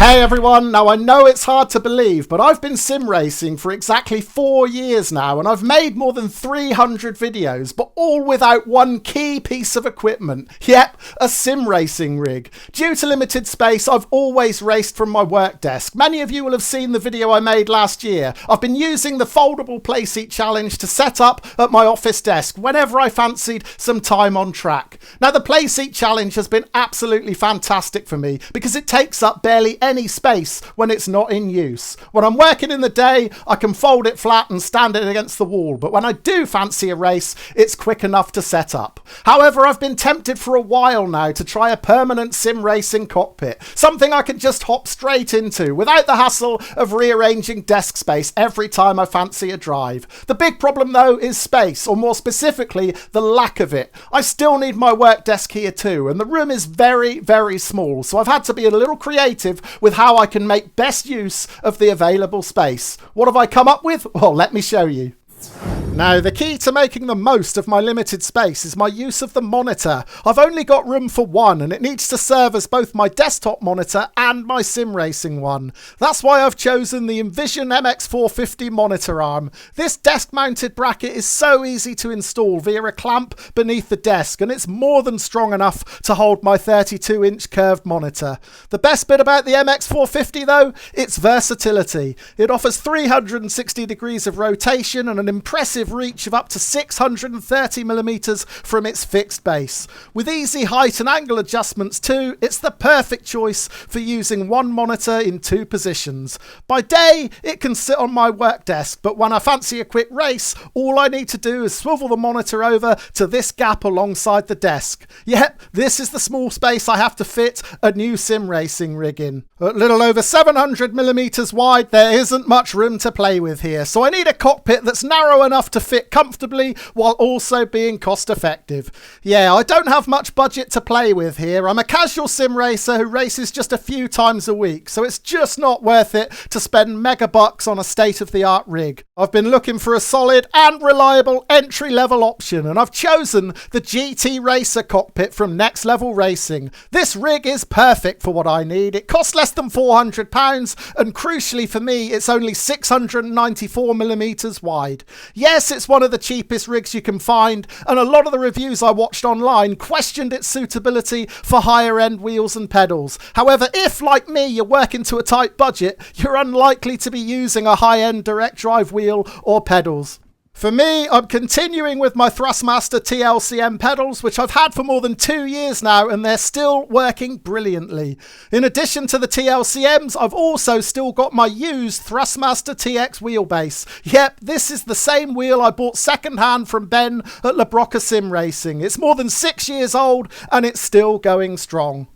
Hey everyone, now I know it's hard to believe, but I've been sim racing for exactly 4 years now and I've made more than 300 videos, but all without one key piece of equipment. Yep, a sim racing rig. Due to limited space, I've always raced from my work desk. Many of you will have seen the video I made last year. I've been using the foldable Playseat challenge to set up at my office desk whenever I fancied some time on track. Now the Playseat challenge has been absolutely fantastic for me because it takes up barely any space when it's not in use. When I'm working in the day, I can fold it flat and stand it against the wall, but when I do fancy a race, it's quick enough to set up. However, I've been tempted for a while now to try a permanent sim racing cockpit, something I can just hop straight into without the hassle of rearranging desk space every time I fancy a drive. The big problem though is space, or more specifically, the lack of it. I still need my work desk here too, and the room is very, very small, so I've had to be a little creative with how I can make best use of the available space. What have I come up with? Well, let me show you. Now, the key to making the most of my limited space is my use of the monitor. I've only got room for one and it needs to serve as both my desktop monitor and my sim racing one. That's why I've chosen the Envision MX450 monitor arm. This desk mounted bracket is so easy to install via a clamp beneath the desk and it's more than strong enough to hold my 32-inch curved monitor. The best bit about the MX450 though, its versatility. It offers 360 degrees of rotation and an impressive reach of up to 630mm from its fixed base. With easy height and angle adjustments too, it's the perfect choice for using one monitor in two positions. By day, it can sit on my work desk, but when I fancy a quick race, all I need to do is swivel the monitor over to this gap alongside the desk. Yep, this is the small space I have to fit a new sim racing rig in. At little over 700mm wide, there isn't much room to play with here, so I need a cockpit that's narrow enough to fit comfortably while also being cost effective. Yeah, I don't have much budget to play with here. I'm a casual sim racer who races just a few times a week, so it's just not worth it to spend mega bucks on a state-of-the-art rig. I've been looking for a solid and reliable entry-level option, and I've chosen the GT Racer cockpit from Next Level Racing. This rig is perfect for what I need. It costs less than £400, and crucially for me, it's only 694mm wide. Yes, it's one of the cheapest rigs you can find, and a lot of the reviews I watched online questioned its suitability for higher end wheels and pedals. However, if, like me, you're working to a tight budget, you're unlikely to be using a high-end direct drive wheel or pedals. For me, I'm continuing with my Thrustmaster TLCM pedals, which I've had for more than 2 years now, and they're still working brilliantly. In addition to the TLCMs, I've also still got my used Thrustmaster TX wheelbase. Yep, this is the same wheel I bought second-hand from Ben at La Broca Sim Racing. It's more than 6 years old, and it's still going strong.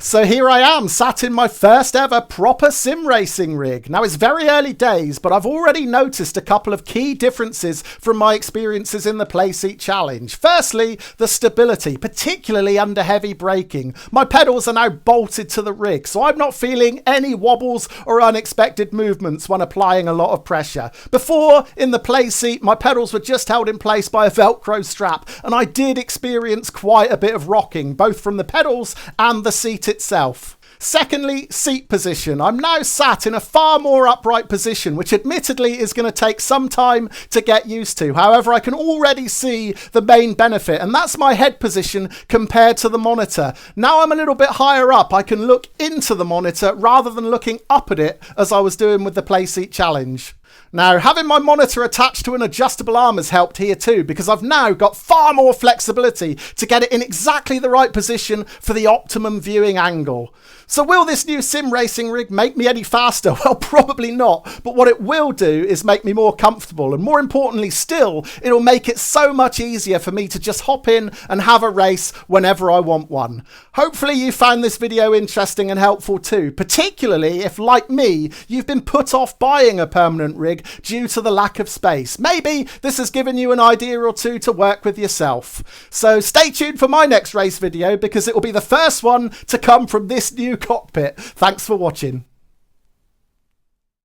So here I am, sat in my first ever proper sim racing rig. Now it's very early days, but I've already noticed a couple of key differences from my experiences in the Playseat challenge. Firstly, the stability, particularly under heavy braking. My pedals are now bolted to the rig, so I'm not feeling any wobbles or unexpected movements when applying a lot of pressure. Before, in the Playseat, my pedals were just held in place by a Velcro strap, and I did experience quite a bit of rocking, both from the pedals and the seat itself. Secondly, seat position. I'm now sat in a far more upright position, which admittedly is going to take some time to get used to. However, I can already see the main benefit, and that's my head position compared to the monitor. Now I'm a little bit higher up, I can look into the monitor rather than looking up at it as I was doing with the Playseat challenge. Now, having my monitor attached to an adjustable arm has helped here too, because I've now got far more flexibility to get it in exactly the right position for the optimum viewing angle. So will this new sim racing rig make me any faster? Well, probably not, but what it will do is make me more comfortable, and more importantly still, it'll make it so much easier for me to just hop in and have a race whenever I want one. Hopefully you found this video interesting and helpful too, particularly if, like me, you've been put off buying a permanent rig due to the lack of space. Maybe this has given you an idea or two to work with yourself. So stay tuned for my next race video, because it will be the first one to come from this new cockpit. Thanks for watching.